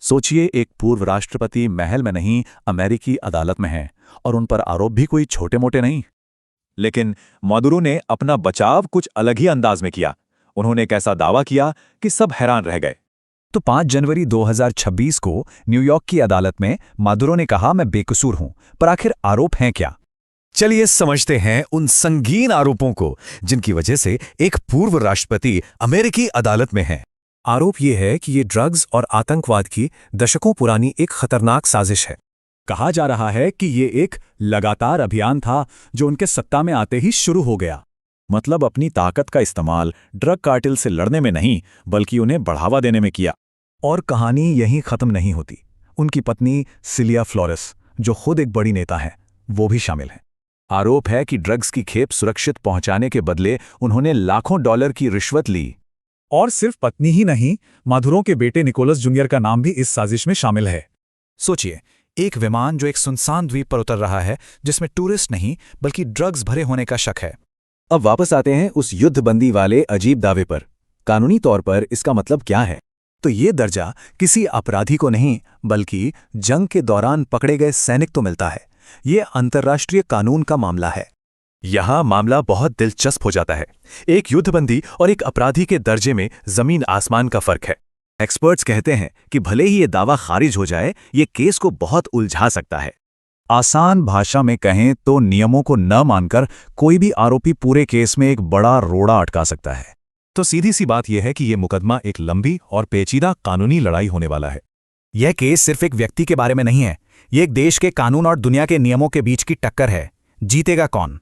सोचिए, एक पूर्व राष्ट्रपति महल में नहीं, अमेरिकी अदालत में हैं, और उन पर आरोप भी कोई छोटे मोटे नहीं। लेकिन मादुरो ने अपना बचाव कुछ अलग ही अंदाज में किया। उन्होंने एक ऐसा दावा किया कि सब हैरान रह गए। तो 5 जनवरी 2026 को न्यूयॉर्क की अदालत में मादुरो ने कहा, मैं बेकसूर हूं। पर आखिर आरोप हैं क्या? चलिए समझते हैं उन संगीन आरोपों को जिनकी वजह से एक पूर्व राष्ट्रपति अमेरिकी अदालत में है। आरोप ये है कि ये ड्रग्स और आतंकवाद की दशकों पुरानी एक खतरनाक साजिश है। कहा जा रहा है कि ये एक लगातार अभियान था जो उनके सत्ता में आते ही शुरू हो गया। मतलब अपनी ताकत का इस्तेमाल ड्रग कार्टेल से लड़ने में नहीं, बल्कि उन्हें बढ़ावा देने में किया। और कहानी यहीं खत्म नहीं होती। उनकी पत्नी सिलिया फ्लोरेस, जो खुद एक बड़ी नेता हैं, वो भी शामिल हैं। आरोप है कि ड्रग्स की खेप सुरक्षित पहुंचाने के बदले उन्होंने लाखों डॉलर की रिश्वत ली। और सिर्फ पत्नी ही नहीं, माधुरो के बेटे निकोलस जूनियर का नाम भी इस साजिश में शामिल है। सोचिए, एक विमान जो एक सुनसान द्वीप पर उतर रहा है, जिसमें टूरिस्ट नहीं बल्कि ड्रग्स भरे होने का शक है। अब वापस आते हैं उस युद्धबंदी वाले अजीब दावे पर। कानूनी तौर पर इसका मतलब क्या है? तो ये दर्जा किसी अपराधी को नहीं, बल्कि जंग के दौरान पकड़े गए सैनिक को मिलता है। ये अंतर्राष्ट्रीय कानून का मामला है। यहां मामला बहुत दिलचस्प हो जाता है। एक युद्धबंदी और एक अपराधी के दर्जे में जमीन आसमान का फर्क है। एक्सपर्ट्स कहते हैं कि भले ही ये दावा खारिज हो जाए, ये केस को बहुत उलझा सकता है। आसान भाषा में कहें तो नियमों को न मानकर कोई भी आरोपी पूरे केस में एक बड़ा रोड़ा अटका सकता है। तो सीधी सी बात यह है कि यह मुकदमा एक लंबी और पेचीदा कानूनी लड़ाई होने वाला है। यह केस सिर्फ एक व्यक्ति के बारे में नहीं है, ये एक देश के कानून और दुनिया के नियमों के बीच की टक्कर है। जीतेगा कौन?